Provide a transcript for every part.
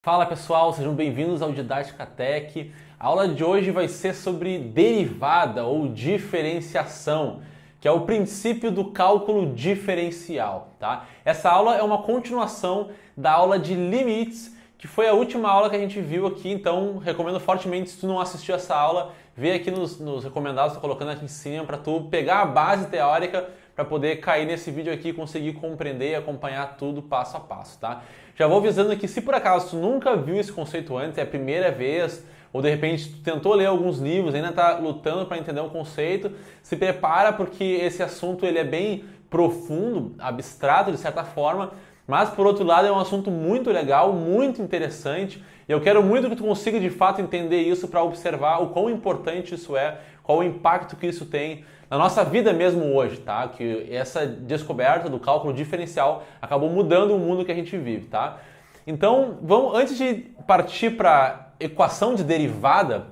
Fala pessoal, sejam bem-vindos ao Didática Tech. A aula de hoje vai ser sobre derivada ou diferenciação, que é o princípio do cálculo diferencial, tá? Essa aula é uma continuação da aula de limites, que foi a última aula que a gente viu aqui, então recomendo fortemente, se tu não assistiu essa aula, vê aqui nos recomendados, estou colocando aqui em cima para tu pegar a base teórica para poder cair nesse vídeo aqui e conseguir compreender e acompanhar tudo passo a passo, tá? Já vou avisando aqui, se por acaso tu nunca viu esse conceito antes, é a primeira vez, ou de repente tu tentou ler alguns livros, ainda está lutando para entender um conceito, se prepara porque esse assunto ele é bem profundo, abstrato de certa forma, mas por outro lado é um assunto muito legal, muito interessante, e eu quero muito que tu consiga de fato entender isso para observar o quão importante isso é, qual o impacto que isso tem na nossa vida mesmo hoje, tá? Que essa descoberta do cálculo diferencial acabou mudando o mundo que a gente vive, tá? Então, antes de partir para equação de derivada,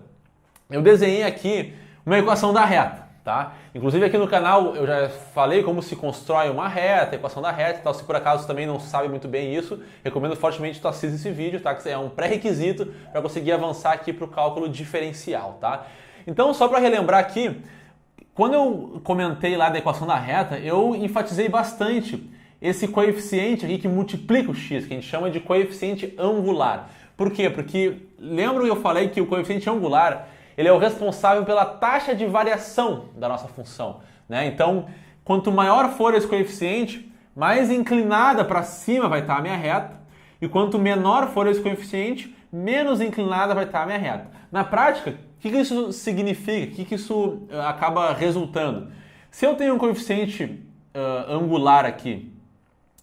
eu desenhei aqui uma equação da reta, tá? Inclusive aqui no canal eu já falei como se constrói uma reta, equação da reta e tal. Se por acaso também não sabe muito bem isso, recomendo fortemente que tu assista esse vídeo, tá? Que é um pré-requisito para conseguir avançar aqui para o cálculo diferencial, tá? Então, só para relembrar aqui, quando eu comentei lá da equação da reta, eu enfatizei bastante esse coeficiente aqui que multiplica o x, que a gente chama de coeficiente angular. Por quê? Porque lembra que eu falei que o coeficiente angular ele é o responsável pela taxa de variação da nossa função, né? Então, quanto maior for esse coeficiente, mais inclinada para cima vai estar a minha reta, e quanto menor for esse coeficiente, menos inclinada vai estar a minha reta. Na prática, o que isso significa? O que isso acaba resultando? Se eu tenho um coeficiente angular aqui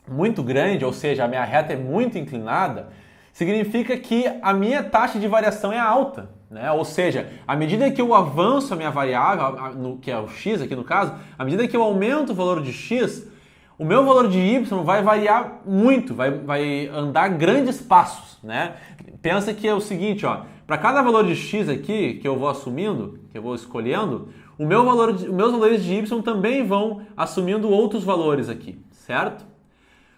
muito grande, ou seja, a minha reta é muito inclinada, significa que a minha taxa de variação é alta, né? Ou seja, à medida que eu avanço a minha variável, que é o x aqui no caso, à medida que eu aumento o valor de x, o meu valor de y vai variar muito, vai andar grandes passos, né? Pensa que é o seguinte, ó, para cada valor de x aqui que eu vou assumindo, que eu vou escolhendo, os meus valores de y também vão assumindo outros valores aqui, certo?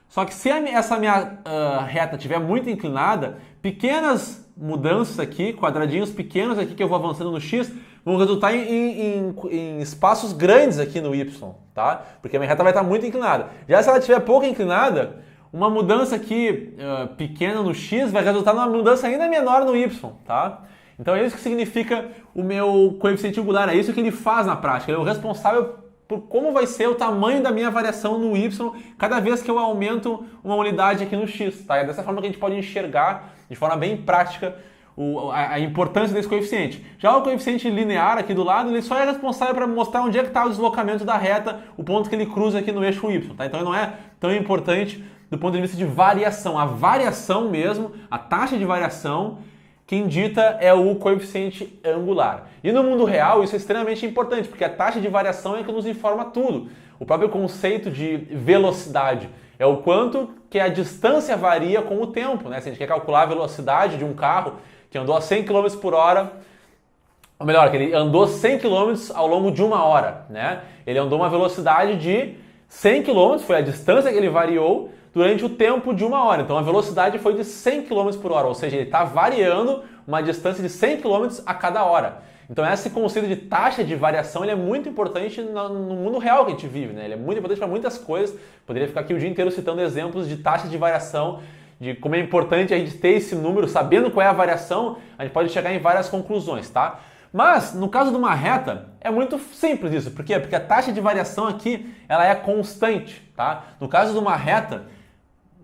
Só que se essa minha reta estiver muito inclinada, pequenas mudanças aqui, quadradinhos pequenos aqui que eu vou avançando no x, vão resultar em espaços grandes aqui no y, tá? Porque a minha reta vai estar muito inclinada. Já se ela estiver pouco inclinada, uma mudança aqui pequena no x vai resultar numa mudança ainda menor no y, tá? Então é isso que significa o meu coeficiente angular, é isso que ele faz na prática, ele é o responsável por como vai ser o tamanho da minha variação no y cada vez que eu aumento uma unidade aqui no x, tá? É dessa forma que a gente pode enxergar de forma bem prática a importância desse coeficiente. Já o coeficiente linear aqui do lado, ele só é responsável para mostrar onde é que está o deslocamento da reta, o ponto que ele cruza aqui no eixo y, tá? Então ele não é tão importante do ponto de vista de variação. A variação mesmo, a taxa de variação, quem dita é o coeficiente angular. E no mundo real isso é extremamente importante, porque a taxa de variação é que nos informa tudo. O próprio conceito de velocidade é o quanto que a distância varia com o tempo, né? Se a gente quer calcular a velocidade de um carro que andou a 100 km por hora, ou melhor, que ele andou 100 km ao longo de uma hora, né? Ele andou uma velocidade de 100 km, foi a distância que ele variou durante o tempo de uma hora. Então a velocidade foi de 100 km por hora, ou seja, ele está variando uma distância de 100 km a cada hora. Então esse conceito de taxa de variação ele é muito importante no mundo real que a gente vive, né? Ele é muito importante para muitas coisas. Poderia ficar aqui o dia inteiro citando exemplos de taxa de variação, de como é importante a gente ter esse número, sabendo qual é a variação, a gente pode chegar em várias conclusões, tá? Mas, no caso de uma reta, é muito simples isso. Por quê? Porque a taxa de variação aqui, ela é constante, tá? No caso de uma reta,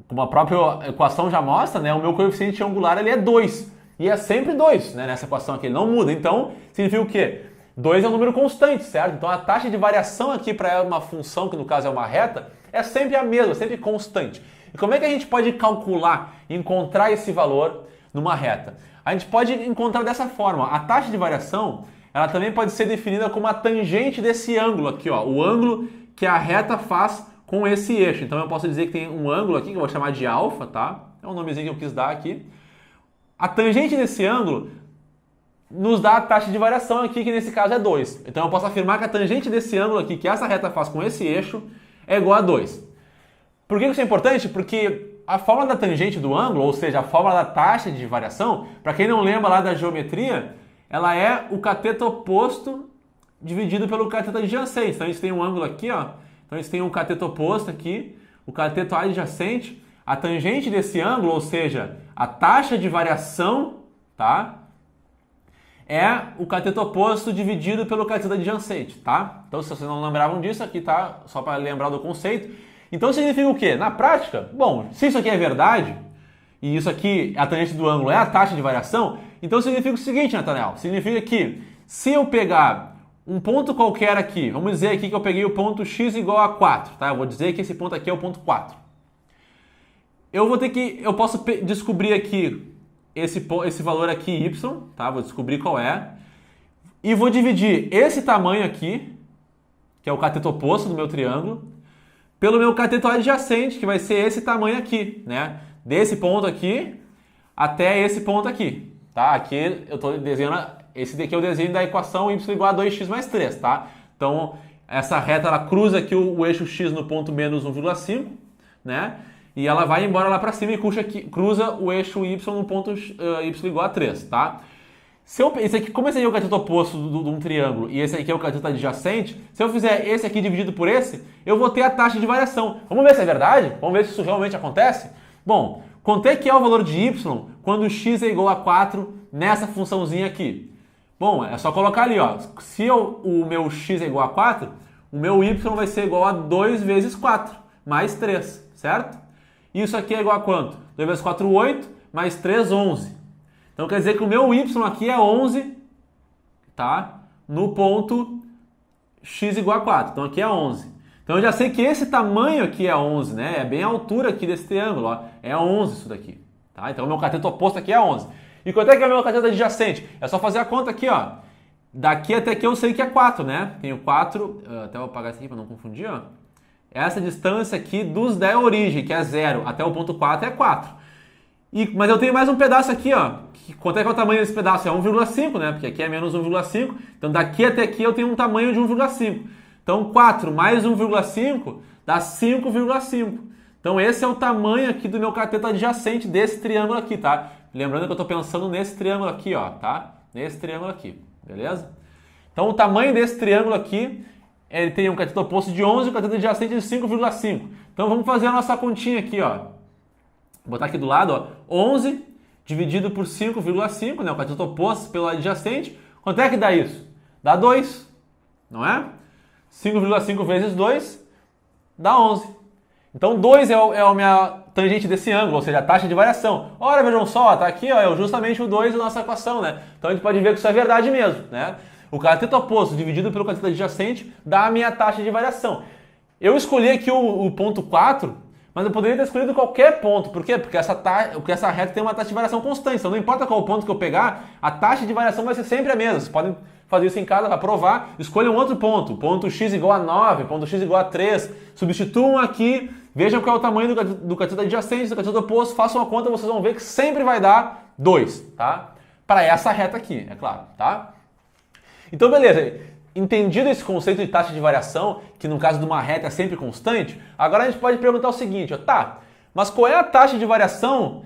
como a própria equação já mostra, né, o meu coeficiente angular ele é 2. E é sempre 2, né, nessa equação aqui, ele não muda. Então, significa o quê? 2 é um número constante, certo? Então a taxa de variação aqui para uma função, que no caso é uma reta, é sempre a mesma, sempre constante. E como é que a gente pode calcular, encontrar esse valor numa reta? A gente pode encontrar dessa forma. A taxa de variação, ela também pode ser definida como a tangente desse ângulo aqui, ó, o ângulo que a reta faz com esse eixo. Então eu posso dizer que tem um ângulo aqui que eu vou chamar de alfa, tá? É um nomezinho que eu quis dar aqui. A tangente desse ângulo nos dá a taxa de variação aqui, que nesse caso é 2. Então eu posso afirmar que a tangente desse ângulo aqui, que essa reta faz com esse eixo, é igual a 2. Por que isso é importante? Porque a fórmula da tangente do ângulo, ou seja, a fórmula da taxa de variação, para quem não lembra lá da geometria, ela é o cateto oposto dividido pelo cateto adjacente. Então a gente tem um ângulo aqui, ó. Então a gente tem um cateto oposto aqui, o cateto adjacente, a tangente desse ângulo, ou seja, a taxa de variação, tá? É o cateto oposto dividido pelo cateto adjacente, tá? Então se vocês não lembravam disso, aqui tá só para lembrar do conceito. Então significa o quê? Na prática, bom, se isso aqui é verdade, e isso aqui, a tangente do ângulo é a taxa de variação, então significa o seguinte, Nathanael, significa que se eu pegar um ponto qualquer aqui, vamos dizer aqui que eu peguei o ponto x igual a 4, tá? Eu vou dizer que esse ponto aqui é o ponto 4. Eu posso descobrir aqui esse valor aqui y, tá? Vou descobrir qual é, e vou dividir esse tamanho aqui, que é o cateto oposto do meu triângulo, pelo meu cateto adjacente, que vai ser esse tamanho aqui, né? Desse ponto aqui até esse ponto aqui, tá? Aqui eu estou desenhando, esse daqui é o desenho da equação y igual a 2x mais 3, tá? Então, essa reta, ela cruza aqui o eixo x no ponto menos 1,5, né? E ela vai embora lá para cima e cruza o eixo y no ponto y igual a 3, tá? Esse aqui, como esse aqui é o cateto oposto de um triângulo e esse aqui é o cateto adjacente, se eu fizer esse aqui dividido por esse, eu vou ter a taxa de variação. Vamos ver se é verdade? Vamos ver se isso realmente acontece? Bom, quanto é que é o valor de y quando x é igual a 4 nessa funçãozinha aqui? Bom, é só colocar ali, ó. Se o meu x é igual a 4, o meu y vai ser igual a 2 vezes 4, mais 3, certo? Isso aqui é igual a quanto? 2 vezes 4, 8, mais 3, 11. Então quer dizer que o meu y aqui é 11, tá? No ponto x igual a 4. Então aqui é 11. Então eu já sei que esse tamanho aqui é 11, né? É bem a altura aqui desse triângulo, ó. É 11 isso daqui, tá? Então o meu cateto oposto aqui é 11. E quanto é que é o meu cateto adjacente? É só fazer a conta aqui, ó. Daqui até aqui eu sei que é 4, né? Tenho 4, até eu vou apagar isso aqui para não confundir, ó. Essa distância aqui da origem, que é 0, até o ponto 4 é 4. Mas eu tenho mais um pedaço aqui, ó. Quanto é que é o tamanho desse pedaço? É 1,5, né? Porque aqui é menos 1,5. Então daqui até aqui eu tenho um tamanho de 1,5. Então 4 mais 1,5 dá 5,5. Então esse é o tamanho aqui do meu cateto adjacente desse triângulo aqui, tá? Lembrando que eu estou pensando nesse triângulo aqui, ó, tá? Nesse triângulo aqui, beleza? Então o tamanho desse triângulo aqui, ele tem um cateto oposto de 11 e um cateto adjacente de 5,5. Então vamos fazer a nossa continha aqui, ó. Vou botar aqui do lado, ó, 11 dividido por 5,5, né, o cateto oposto pelo adjacente. Quanto é que dá isso? Dá 2, não é? 5,5 vezes 2 dá 11. Então 2 é a minha tangente desse ângulo, ou seja, a taxa de variação. Ora, vejam só, tá aqui, ó, é justamente o 2 da nossa equação, né? Então a gente pode ver que isso é verdade mesmo, né? O cateto oposto dividido pelo cateto adjacente dá a minha taxa de variação. Eu escolhi aqui o ponto 4, mas eu poderia ter escolhido qualquer ponto. Por quê? Porque essa reta tem uma taxa de variação constante. Então não importa qual ponto que eu pegar, a taxa de variação vai ser sempre a mesma. Vocês podem fazer isso em casa para provar. Escolham outro ponto. Ponto x igual a 9, ponto x igual a 3. Substituam aqui, vejam qual é o tamanho do cateto adjacente, do cateto oposto, façam a conta, vocês vão ver que sempre vai dar 2, tá? Para essa reta aqui, é claro, tá? Então beleza. Entendido esse conceito de taxa de variação, que no caso de uma reta é sempre constante, agora a gente pode perguntar o seguinte, ó, tá, mas qual é a taxa de variação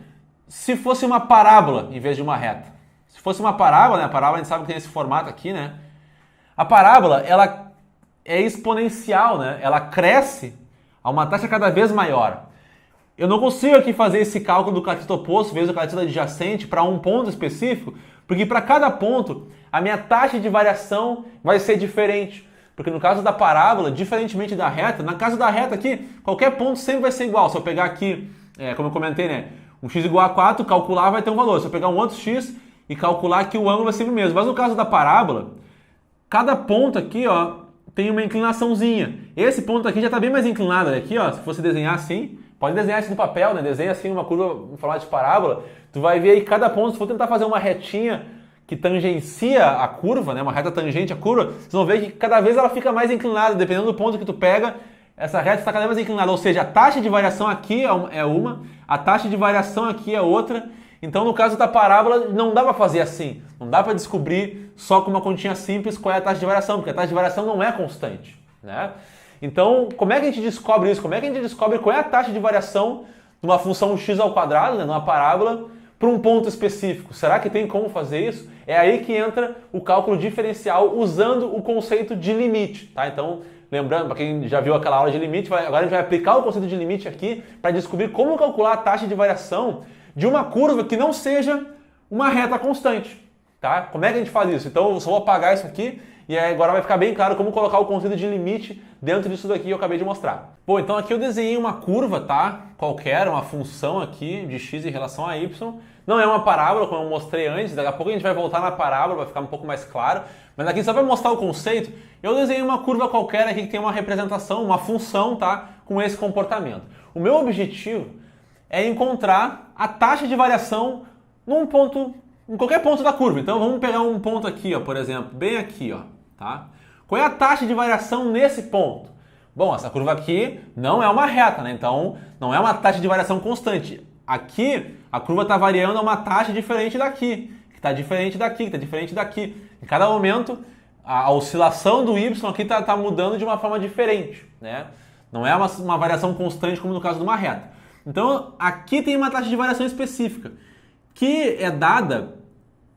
se fosse uma parábola em vez de uma reta? Se fosse uma parábola, né, a parábola a gente sabe que tem esse formato aqui, né? A parábola, ela é exponencial, né? Ela cresce a uma taxa cada vez maior. Eu não consigo aqui fazer esse cálculo do cateto oposto vezes o cateto adjacente para um ponto específico, porque para cada ponto a minha taxa de variação vai ser diferente. Porque no caso da parábola, diferentemente da reta, na caso da reta aqui, qualquer ponto sempre vai ser igual. Se eu pegar aqui, como eu comentei, né, um x igual a 4, calcular vai ter um valor. Se eu pegar um outro x e calcular aqui, o ângulo vai ser o mesmo. Mas no caso da parábola, cada ponto aqui, ó, tem uma inclinaçãozinha. Esse ponto aqui já está bem mais inclinado. Aqui, ó, se fosse desenhar assim, pode desenhar isso no papel, né? Desenha assim uma curva em formato de parábola. Tu vai ver aí cada ponto, se for tentar fazer uma retinha que tangencia a curva, né, uma reta tangente à curva, vocês vão ver que cada vez ela fica mais inclinada, dependendo do ponto que tu pega, essa reta está cada vez mais inclinada, ou seja, a taxa de variação aqui é uma, a taxa de variação aqui é outra. Então no caso da parábola não dá para fazer assim, não dá para descobrir só com uma continha simples qual é a taxa de variação, porque a taxa de variação não é constante, né? Então como é que a gente descobre isso? Como é que a gente descobre qual é a taxa de variação numa função x ao quadrado, né, numa parábola, para um ponto específico. Será que tem como fazer isso? É aí que entra o cálculo diferencial usando o conceito de limite, tá? Então, lembrando, para quem já viu aquela aula de limite, agora a gente vai aplicar o conceito de limite aqui para descobrir como calcular a taxa de variação de uma curva que não seja uma reta constante, tá? Como é que a gente faz isso? Então, eu só vou apagar isso aqui e agora vai ficar bem claro como colocar o conceito de limite dentro disso daqui que eu acabei de mostrar. Bom, então aqui eu desenhei uma curva, tá? Qualquer, uma função aqui de x em relação a y. Não é uma parábola, como eu mostrei antes. Daqui a pouco a gente vai voltar na parábola, vai ficar um pouco mais claro. Mas aqui só para mostrar o conceito, eu desenhei uma curva qualquer aqui que tem uma representação, uma função, tá? Com esse comportamento. O meu objetivo é encontrar a taxa de variação num ponto, em qualquer ponto da curva. Então vamos pegar um ponto aqui, ó, por exemplo, bem aqui, ó, tá? Qual é a taxa de variação nesse ponto? Bom, essa curva aqui não é uma reta, né? Então não é uma taxa de variação constante. Aqui a curva está variando a uma taxa diferente daqui, que está diferente daqui, que está diferente daqui. Em cada momento a oscilação do y aqui está mudando de uma forma diferente, né? Não é uma variação constante como no caso de uma reta. Então aqui tem uma taxa de variação específica, que é dada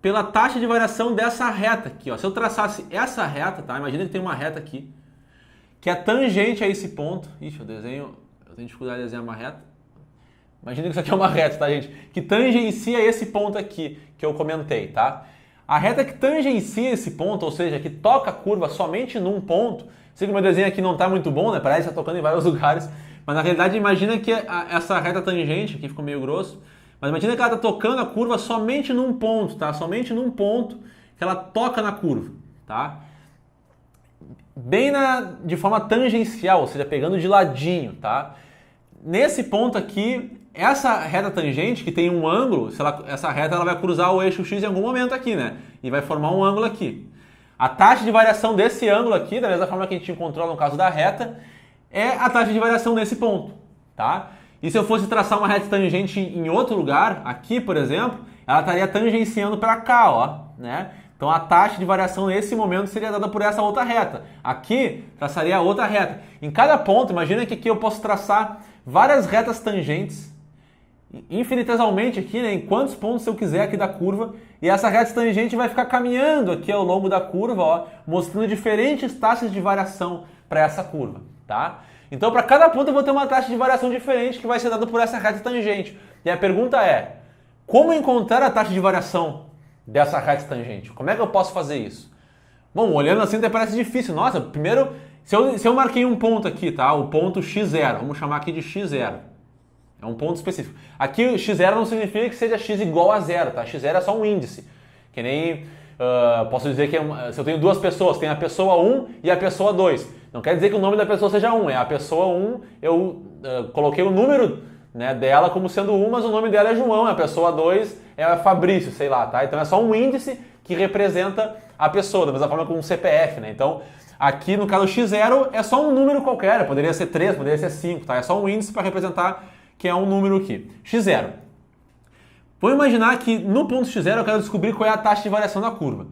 pela taxa de variação dessa reta aqui, ó. Se eu traçasse essa reta, tá? Imagina que tem uma reta aqui, que é tangente a esse ponto. Ixi, eu tenho dificuldade de desenhar uma reta. Imagina que isso aqui é uma reta, tá, gente? Que tangencia esse ponto aqui, que eu comentei, tá? A reta que tangencia esse ponto, ou seja, que toca a curva somente num ponto. Sei que o meu desenho aqui não tá muito bom, né? Parece que tá tocando em vários lugares. Mas na realidade, imagina que essa reta tangente, aqui ficou meio grosso, mas imagina que ela está tocando a curva somente num ponto, tá? Somente num ponto que ela toca na curva, tá? Bem de forma tangencial, ou seja, pegando de ladinho, tá? Nesse ponto aqui, essa reta tangente, que tem um ângulo, essa reta ela vai cruzar o eixo x em algum momento aqui, né? E vai formar um ângulo aqui. A taxa de variação desse ângulo aqui, da mesma forma que a gente encontrou no caso da reta, é a taxa de variação nesse ponto, tá? E se eu fosse traçar uma reta tangente em outro lugar, aqui, por exemplo, ela estaria tangenciando para cá, ó, né? Então a taxa de variação nesse momento seria dada por essa outra reta. Aqui, traçaria a outra reta. Em cada ponto, imagina que aqui eu posso traçar várias retas tangentes, infinitesimalmente aqui, né? Em quantos pontos eu quiser aqui da curva. E essa reta tangente vai ficar caminhando aqui ao longo da curva, ó, mostrando diferentes taxas de variação para essa curva, tá? Então, para cada ponto eu vou ter uma taxa de variação diferente que vai ser dada por essa reta tangente. E a pergunta é, como encontrar a taxa de variação dessa reta tangente? Como é que eu posso fazer isso? Bom, olhando assim até parece difícil. Nossa, primeiro, se eu marquei um ponto aqui, tá? O ponto x0, vamos chamar aqui de x0. É um ponto específico. Aqui o x0 não significa que seja x igual a zero, tá? x0 é só um índice. Que nem, posso dizer que se eu tenho duas pessoas, tem a pessoa 1 e a pessoa 2. Não quer dizer que o nome da pessoa seja 1, é a pessoa 1, eu coloquei o número, né, dela como sendo 1, mas o nome dela é João, a pessoa 2 é Fabrício, sei lá, tá? Então é só um índice que representa a pessoa, da mesma forma que um CPF, né? Então, aqui no caso x0 é só um número qualquer, poderia ser 3, poderia ser 5, tá? É só um índice para representar que é um número aqui. x0. Vamos imaginar que no ponto x0 eu quero descobrir qual é a taxa de variação da curva.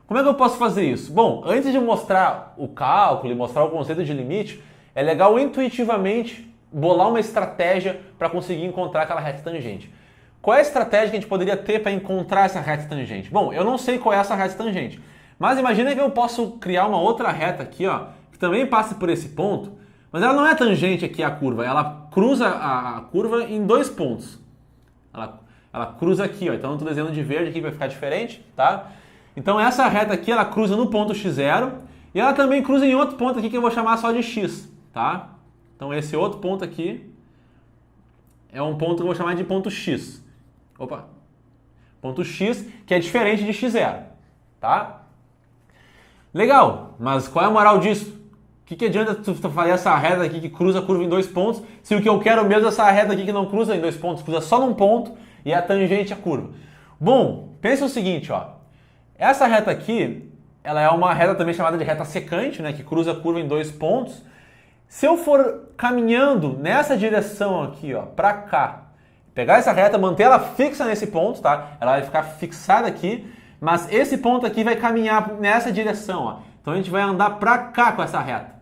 Como é que eu posso fazer isso? Bom, antes de mostrar o cálculo e mostrar o conceito de limite, é legal intuitivamente bolar uma estratégia para conseguir encontrar aquela reta tangente. Qual é a estratégia que a gente poderia ter para encontrar essa reta tangente? Bom, eu não sei qual é essa reta tangente, mas imagina que eu posso criar uma outra reta aqui, ó, que também passe por esse ponto, mas ela não é tangente aqui à curva, ela cruza a curva em dois pontos. Ela cruza aqui, ó, então eu estou desenhando de verde aqui para ficar diferente, tá? Então essa reta aqui, ela cruza no ponto x0 e ela também cruza em outro ponto aqui que eu vou chamar só de x, tá? Então esse outro ponto aqui é um ponto que eu vou chamar de ponto x. Opa! Ponto x, que é diferente de x0, tá? Legal, mas qual é a moral disso? O que adianta tu fazer essa reta aqui que cruza a curva em dois pontos, se o que eu quero mesmo é essa reta aqui que não cruza em dois pontos, cruza só num ponto e é tangente à curva? Bom, pensa o seguinte, ó. Essa reta aqui, ela é uma reta também chamada de reta secante, né, que cruza a curva em dois pontos. Se eu for caminhando nessa direção aqui, ó, para cá, pegar essa reta, manter ela fixa nesse ponto, tá? Ela vai ficar fixada aqui, mas esse ponto aqui vai caminhar nessa direção, ó. Então a gente vai andar para cá com essa reta.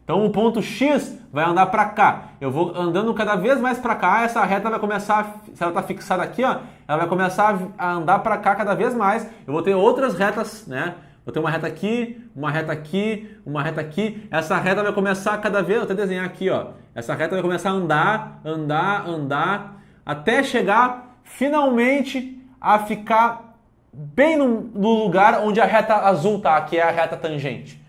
Então o ponto X vai andar para cá. Eu vou andando cada vez mais para cá, essa reta vai começar, se ela está fixada aqui, ó, ela vai começar a andar para cá cada vez mais. Eu vou ter outras retas, né? Vou ter uma reta aqui, uma reta aqui, uma reta aqui. Essa reta vai começar cada vez, vou até desenhar aqui, ó. Essa reta vai começar a andar, andar, andar, até chegar finalmente a ficar bem no lugar onde a reta azul tá, que é a reta tangente.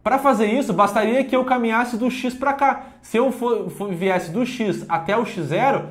Para fazer isso, bastaria que eu caminhasse do X para cá. Se eu viesse do X até o X0,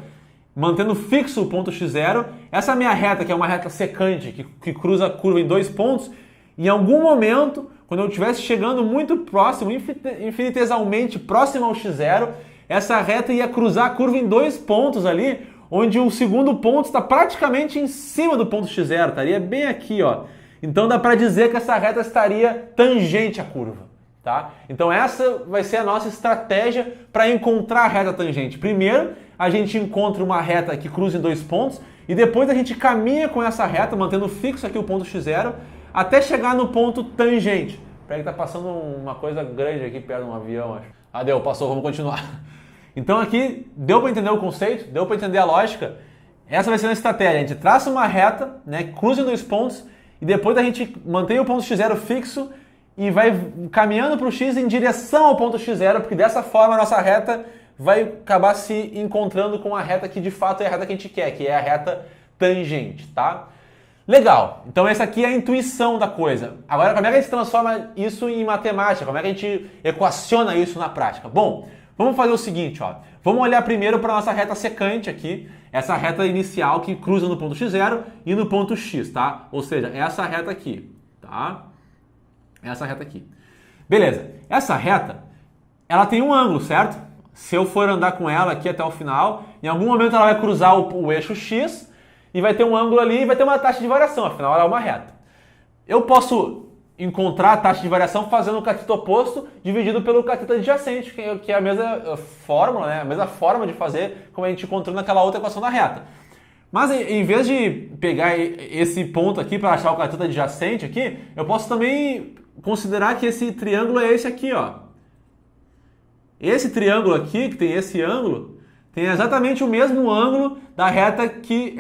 mantendo fixo o ponto X0, essa minha reta, que é uma reta secante, que cruza a curva em 2 pontos, em algum momento, quando eu estivesse chegando muito próximo, infinitesimalmente próximo ao X0, essa reta ia cruzar a curva em 2 pontos ali, onde o segundo ponto está praticamente em cima do ponto X0, estaria bem aqui, ó. Então dá para dizer que essa reta estaria tangente à curva. Tá? Então essa vai ser a nossa estratégia para encontrar a reta tangente. Primeiro, a gente encontra uma reta que cruza em 2 pontos e depois a gente caminha com essa reta, mantendo fixo aqui o ponto X0, até chegar no ponto tangente. Espera que tá passando uma coisa grande aqui perto de um avião, acho. Ah, deu, passou, vamos continuar. Então aqui, deu para entender o conceito? Deu para entender a lógica? Essa vai ser a estratégia. A gente traça uma reta, né, cruza em 2 pontos e depois a gente mantém o ponto X0 fixo e vai caminhando para o X em direção ao ponto X0, porque dessa forma a nossa reta vai acabar se encontrando com a reta que de fato é a reta que a gente quer, que é a reta tangente, tá? Legal, então essa aqui é a intuição da coisa. Agora, como é que a gente transforma isso em matemática? Como é que a gente equaciona isso na prática? Bom, vamos fazer o seguinte, ó. Vamos olhar primeiro para a nossa reta secante aqui, essa reta inicial que cruza no ponto X0 e no ponto X, tá? Ou seja, essa reta aqui, tá? Essa reta aqui. Beleza, essa reta, ela tem um ângulo, certo? Se eu for andar com ela aqui até o final, em algum momento ela vai cruzar o eixo X e vai ter um ângulo ali e vai ter uma taxa de variação, afinal ela é uma reta. Eu posso encontrar a taxa de variação fazendo o cateto oposto dividido pelo cateto adjacente, que é a mesma fórmula, né? A mesma forma de fazer como a gente encontrou naquela outra equação da reta. Mas em vez de pegar esse ponto aqui para achar o cateto adjacente aqui, eu posso também considerar que esse triângulo é esse aqui, ó. Esse triângulo aqui, que tem esse ângulo, tem exatamente o mesmo ângulo da reta que,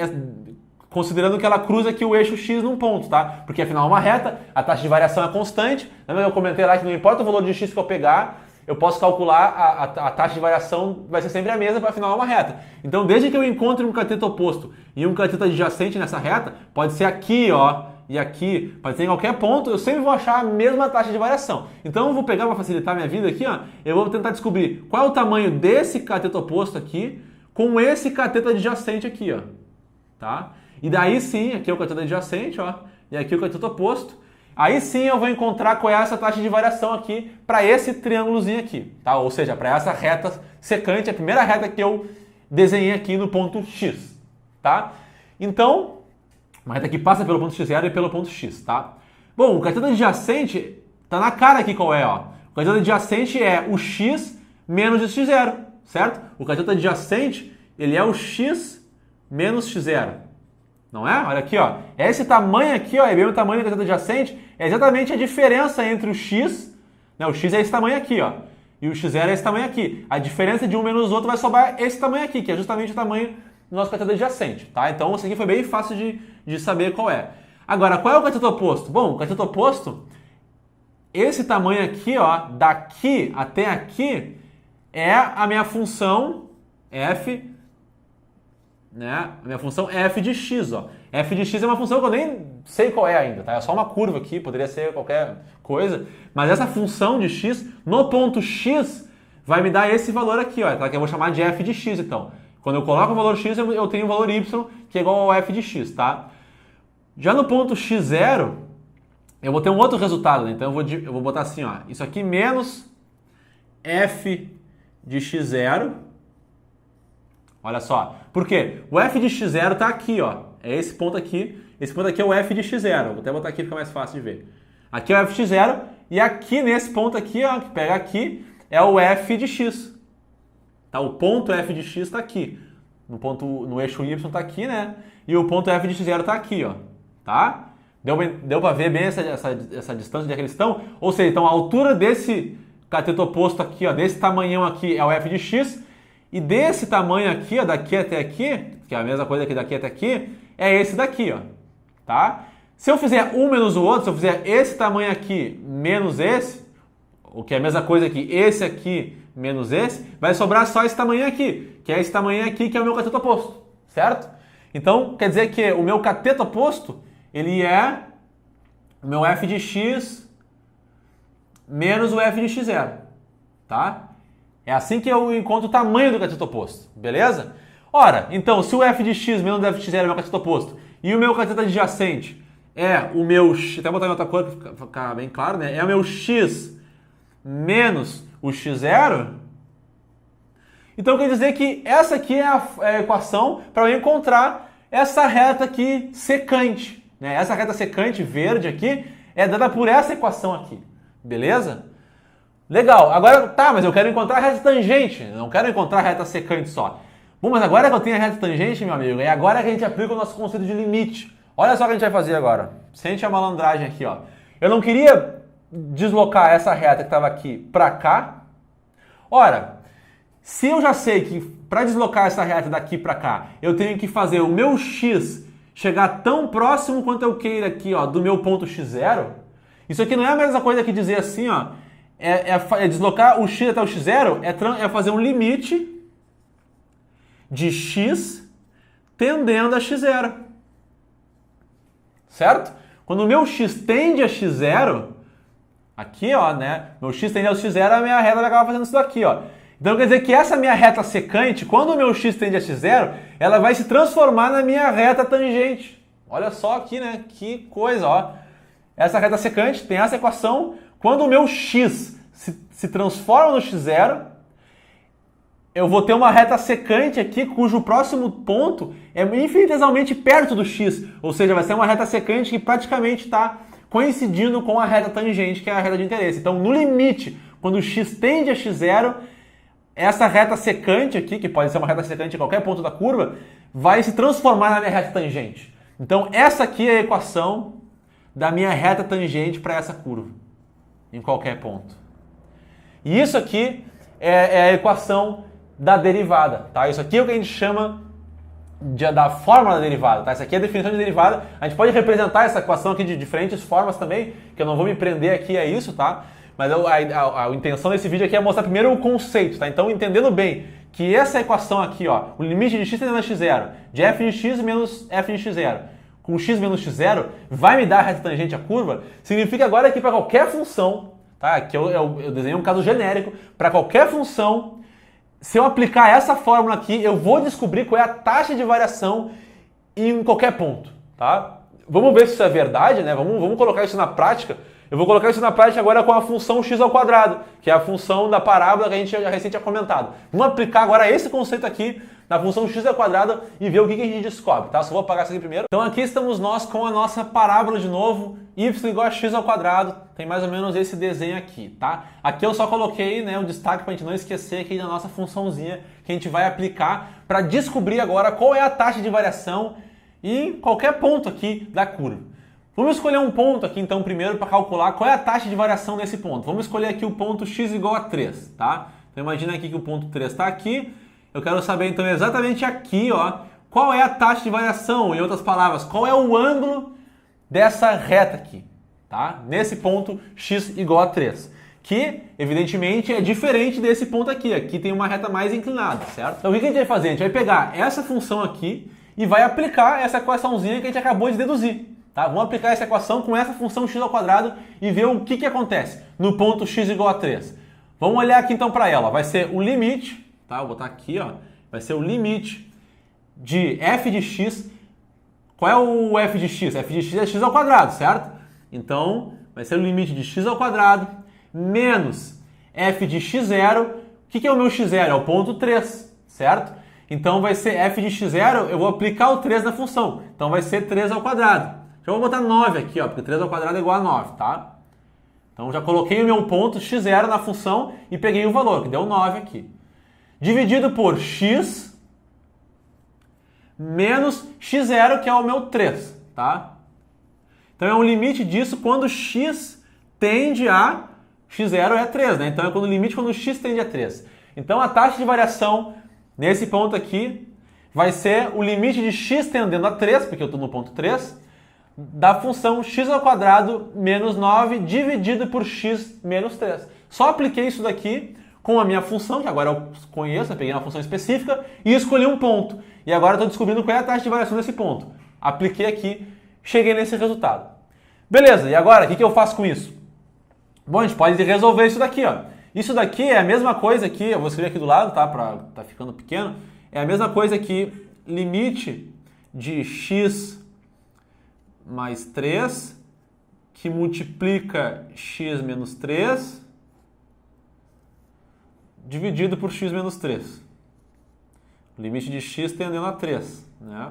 considerando que ela cruza aqui o eixo X num ponto, tá? Porque afinal é uma reta, a taxa de variação é constante. Lembra que eu comentei lá que não importa o valor de X que eu pegar, eu posso calcular a taxa de variação, vai ser sempre a mesma, afinal é uma reta. Então, desde que eu encontre um cateto oposto e um cateto adjacente nessa reta, pode ser aqui, ó, e aqui, pode ser em qualquer ponto, eu sempre vou achar a mesma taxa de variação. Então, eu vou pegar para facilitar minha vida aqui, ó, eu vou tentar descobrir qual é o tamanho desse cateto oposto aqui com esse cateto adjacente aqui, ó, tá? E daí sim, aqui é o cateto adjacente, ó, e aqui é o cateto oposto. Aí sim eu vou encontrar qual é essa taxa de variação aqui para esse triângulozinho aqui, tá? Ou seja, para essa reta secante, a primeira reta que eu desenhei aqui no ponto X, tá? Então, uma reta que passa pelo ponto X0 e pelo ponto X, tá? Bom, o cateto adjacente tá na cara aqui qual é, ó. O cateto adjacente é o X menos o X0, certo? O cateto adjacente, ele é o X menos X0. Não é? Olha aqui, ó. Esse tamanho aqui, ó, é bem o tamanho do cateto adjacente, é exatamente a diferença entre o X, né? O X é esse tamanho aqui, ó, e o X0 é esse tamanho aqui. A diferença de um menos o outro vai sobrar esse tamanho aqui, que é justamente o tamanho do nosso cateto adjacente, tá? Então, isso aqui foi bem fácil de saber qual é. Agora, qual é o cateto oposto? Bom, o cateto oposto, esse tamanho aqui, ó, daqui até aqui, é a minha função f, né? A minha função é f de x, ó. F de x é uma função que eu nem sei qual é ainda, tá? É só uma curva aqui, poderia ser qualquer coisa, mas essa função de x no ponto x vai me dar esse valor aqui, ó, tá? Que eu vou chamar de f de x, então. Quando eu coloco o valor x, eu tenho o valor y, que é igual ao f de x, tá? Já no ponto x0, eu vou ter um outro resultado, né? Então eu vou botar assim, ó, isso aqui menos f de x0. Olha só, por quê? O f de x0 está aqui, ó. É esse ponto aqui. Esse ponto aqui é o f de x0. Vou até botar aqui, fica mais fácil de ver. Aqui é o f de x0 e aqui nesse ponto aqui, ó, que pega aqui, é o f de x. Tá? O ponto f de x está aqui. No eixo y está aqui, né? E o ponto f de x0 está aqui, ó. Tá? Deu para ver bem essa distância onde é que eles estão? Ou seja, então a altura desse cateto oposto aqui, ó, desse tamanhão aqui é o f de x, e desse tamanho aqui, ó, daqui até aqui, que é a mesma coisa que daqui até aqui, é esse daqui, ó, tá? Se eu fizer um menos o outro, se eu fizer esse tamanho aqui menos esse, o que é a mesma coisa que esse aqui menos esse, vai sobrar só esse tamanho aqui, que é esse tamanho aqui que é o meu cateto oposto, certo? Então, quer dizer que o meu cateto oposto, ele é o meu f de x menos o f de x0, tá? É assim que eu encontro o tamanho do cateto oposto, beleza? Ora, então, se o f de x menos o f de x0 é o meu cateto oposto e o meu cateto adjacente é o meu, até botar em outra cor para ficar bem claro, né? É o meu x menos o x0, então quer dizer que essa aqui é a equação para eu encontrar essa reta aqui secante, né? Essa reta secante verde aqui é dada por essa equação aqui, beleza? Legal, agora tá, mas eu quero encontrar a reta tangente, não quero encontrar a reta secante só. Bom, mas agora que eu tenho a reta tangente, meu amigo, é agora que a gente aplica o nosso conceito de limite. Olha só o que a gente vai fazer agora. Sente a malandragem aqui, ó. Eu não queria deslocar essa reta que estava aqui para cá. Ora, se eu já sei que para deslocar essa reta daqui para cá, eu tenho que fazer o meu x chegar tão próximo quanto eu queira aqui, ó, do meu ponto x0, isso aqui não é a mesma coisa que dizer assim, ó, é deslocar o x até o x0, é fazer um limite de x tendendo a x0. Certo? Quando o meu x tende a x0, aqui, ó, né? Meu x tende a x0, a minha reta vai acabar fazendo isso daqui, ó. Então quer dizer que essa minha reta secante, quando o meu x tende a x0, ela vai se transformar na minha reta tangente. Olha só aqui, né? Que coisa, ó. Essa reta secante tem essa equação. Quando o meu x se transforma no x0, eu vou ter uma reta secante aqui, cujo próximo ponto é infinitesimalmente perto do x. Ou seja, vai ser uma reta secante que praticamente está coincidindo com a reta tangente, que é a reta de interesse. Então, no limite, quando o x tende a x0, essa reta secante aqui, que pode ser uma reta secante em qualquer ponto da curva, vai se transformar na minha reta tangente. Então, essa aqui é a equação da minha reta tangente para essa curva, em qualquer ponto. E isso aqui é a equação da derivada, tá? Isso aqui é o que a gente chama da fórmula da derivada, tá? Isso aqui é a definição de derivada. A gente pode representar essa equação aqui de diferentes formas também, que eu não vou me prender aqui a isso, tá? Mas a intenção desse vídeo aqui é mostrar primeiro o conceito, tá? Então, entendendo bem que essa equação aqui, ó, o limite de x tendendo a x0, de f de x menos f de x0, com x menos x0, vai me dar a reta tangente à curva, significa agora que para qualquer função, tá? Aqui eu desenhei um caso genérico, para qualquer função, se eu aplicar essa fórmula aqui, eu vou descobrir qual é a taxa de variação em qualquer ponto, tá? Vamos ver se isso é verdade, né? Vamos colocar isso na prática. Eu vou colocar isso na prática agora com a função x ao quadrado, que é a função da parábola que a gente já recente tinha comentado. Vamos aplicar agora esse conceito aqui na função x ao quadrado e ver o que a gente descobre, tá? Só vou apagar isso aqui primeiro. Então aqui estamos nós com a nossa parábola de novo, y igual a x ao quadrado, tem mais ou menos esse desenho aqui, tá? Aqui eu só coloquei, né, um destaque para a gente não esquecer aqui da nossa funçãozinha que a gente vai aplicar para descobrir agora qual é a taxa de variação em qualquer ponto aqui da curva. Vamos escolher um ponto aqui então primeiro para calcular qual é a taxa de variação nesse ponto. Vamos escolher aqui o ponto x igual a 3, tá? Então imagina aqui que o ponto 3 está aqui. Eu quero saber então exatamente aqui, ó, qual é a taxa de variação, em outras palavras, qual é o ângulo dessa reta aqui, tá? Nesse ponto x igual a 3, que evidentemente é diferente desse ponto aqui. Aqui tem uma reta mais inclinada, certo? Então o que a gente vai fazer? A gente vai pegar essa função aqui e vai aplicar essa equaçãozinha que a gente acabou de deduzir. Tá? Vamos aplicar essa equação com essa função x ao quadrado e ver o que acontece no ponto x igual a 3. Vamos olhar aqui então para ela. Vai ser o limite, tá? Vou botar aqui, ó. Vai ser o limite de f de x. Qual é o f de x? F de x é x ao quadrado, certo? Então, vai ser o limite de x ao quadrado menos f de x0. O que é o meu x0? É o ponto 3, certo? Então, vai ser f de x0, eu vou aplicar o 3 na função. Então, vai ser 3 ao quadrado. Já vou botar 9 aqui, ó, porque 3 ao quadrado é igual a 9, tá? Então já coloquei o meu ponto x0 na função e peguei o valor, que deu 9 aqui. Dividido por x menos x0, que é o meu 3, tá? Então é um limite disso quando x tende a x0 é 3, né? Então é quando o limite quando x tende a 3. Então a taxa de variação nesse ponto aqui vai ser o limite de x tendendo a 3, porque eu estou no ponto 3, da função x² menos 9 dividido por x menos 3. Só apliquei isso daqui com a minha função, que agora eu conheço, eu peguei uma função específica e escolhi um ponto. E agora eu estou descobrindo qual é a taxa de variação desse ponto. Apliquei aqui, cheguei nesse resultado. Beleza, e agora o que eu faço com isso? Bom, a gente pode resolver isso daqui, ó. Isso daqui é a mesma coisa que, eu vou escrever aqui do lado, tá? Tá ficando pequeno. É a mesma coisa que limite de x mais 3 que multiplica x menos 3 dividido por x menos 3. Limite de x tendendo a 3, né?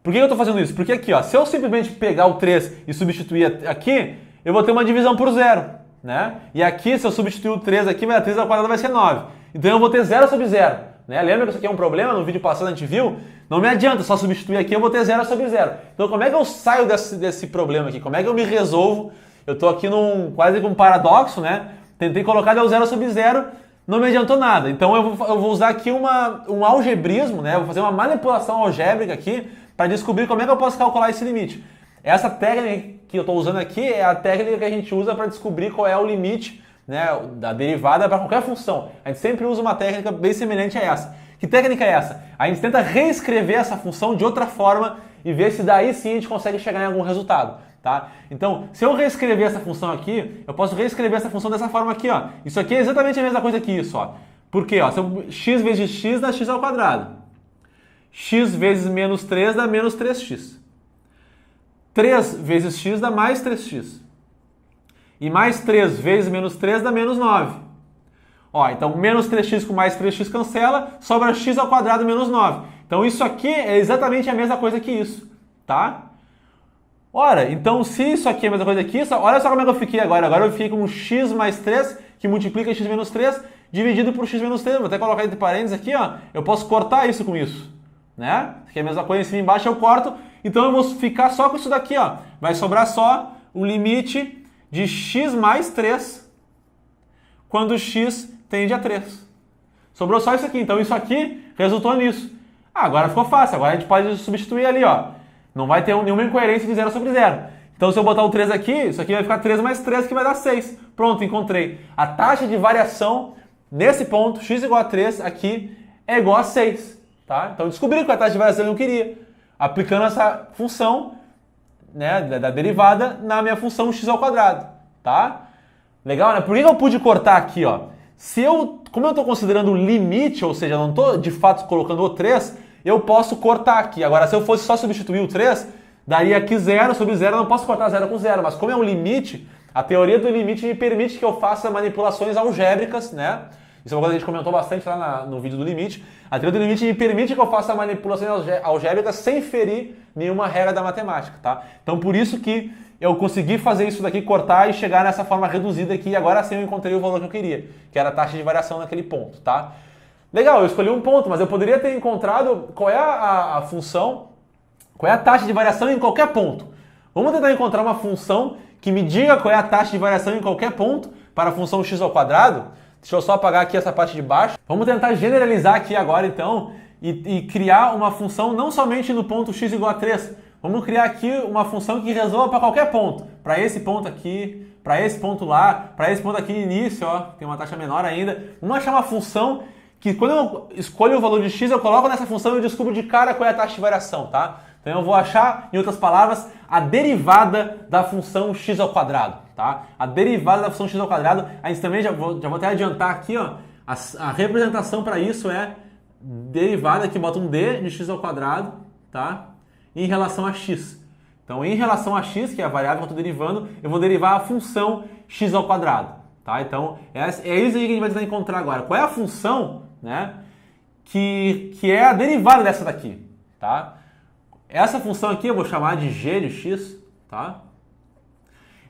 Por que eu estou fazendo isso? Porque aqui, ó, se eu simplesmente pegar o 3 e substituir aqui, eu vou ter uma divisão por 0, né? E aqui, se eu substituir o 3 aqui, a 3² vai ser 9. Então eu vou ter 0 sobre 0, né? Lembra que isso aqui é um problema? No vídeo passado a gente viu? Não me adianta só substituir aqui, eu vou ter 0 sobre 0. Então como é que eu saio desse problema aqui? Como é que eu me resolvo? Eu estou aqui quase com um paradoxo, né? Tentei colocar deu 0 sobre 0, não me adiantou nada. Então eu vou usar aqui um algebrismo, né? Eu vou fazer uma manipulação algébrica aqui para descobrir como é que eu posso calcular esse limite. Essa técnica que eu estou usando aqui é a técnica que a gente usa para descobrir qual é o limite, né, da derivada para qualquer função. A gente sempre usa uma técnica bem semelhante a essa. Que técnica é essa? A gente tenta reescrever essa função de outra forma e ver se daí sim a gente consegue chegar em algum resultado. Tá? Então, se eu reescrever essa função aqui, eu posso reescrever essa função dessa forma aqui, ó. Isso aqui é exatamente a mesma coisa que isso, ó. Por quê? Ó, x vezes x dá x². X vezes menos 3 dá menos 3x. 3 vezes x dá mais 3x. E mais 3 vezes menos 3 dá menos 9. Ó, então menos 3x com mais 3x cancela, sobra x² menos 9. Então isso aqui é exatamente a mesma coisa que isso, tá? Ora, então se isso aqui é a mesma coisa que isso, olha só como é que eu fiquei agora. Agora eu fiquei com x mais 3, que multiplica x menos 3, dividido por x menos 3. Vou até colocar entre parênteses aqui, ó. Eu posso cortar isso com isso, né? Aqui é a mesma coisa, em cima e embaixo eu corto. Então eu vou ficar só com isso daqui, ó. Vai sobrar só o limite de x mais 3 quando x tende a 3. Sobrou só isso aqui. Então isso aqui resultou nisso. Ah, agora ficou fácil. Agora a gente pode substituir ali, ó. Não vai ter nenhuma incoerência de 0 sobre 0. Então se eu botar o 3 aqui, isso aqui vai ficar 3 mais 3, que vai dar 6. Pronto, encontrei. A taxa de variação nesse ponto, x igual a 3, aqui é igual a 6. Tá? Então descobri qual é a taxa de variação que eu queria. Aplicando essa função, né, da derivada na minha função x². Tá? Legal, né? Por que eu pude cortar aqui, ó? Como eu estou considerando o limite, ou seja, não estou de fato colocando o 3, eu posso cortar aqui. Agora, se eu fosse só substituir o 3, daria aqui 0 sobre 0, eu não posso cortar 0 com 0. Mas como é um limite, a teoria do limite me permite que eu faça manipulações algébricas, né? Isso é uma coisa que a gente comentou bastante lá no vídeo do limite. A teoria do limite me permite que eu faça manipulações algébricas sem ferir nenhuma regra da matemática, tá? Então, por isso que eu consegui fazer isso daqui, cortar e chegar nessa forma reduzida aqui. E agora sim eu encontrei o valor que eu queria, que era a taxa de variação naquele ponto, tá? Legal, eu escolhi um ponto, mas eu poderia ter encontrado qual é a função, qual é a taxa de variação em qualquer ponto. Vamos tentar encontrar uma função que me diga qual é a taxa de variação em qualquer ponto para a função x². Deixa eu só apagar aqui essa parte de baixo. Vamos tentar generalizar aqui agora então e criar uma função não somente no ponto x igual a 3. Vamos criar aqui uma função que resolva para qualquer ponto. Para esse ponto aqui, para esse ponto lá, para esse ponto aqui no início, ó, tem uma taxa menor ainda. Vamos achar uma função que quando eu escolho o valor de x, eu coloco nessa função e eu descubro de cara qual é a taxa de variação, tá? Então eu vou achar, em outras palavras, a derivada da função x², tá? A derivada da função x², a gente também já vou até adiantar aqui, ó, a representação para isso é derivada, aqui bota um d de x², tá? Em relação a x. Então, em relação a x, que é a variável que eu estou derivando, eu vou derivar a função x², tá? Então, é isso aí que a gente vai tentar encontrar agora. Qual é a função, né, que é a derivada dessa daqui, tá? Essa função aqui eu vou chamar de g de x, tá?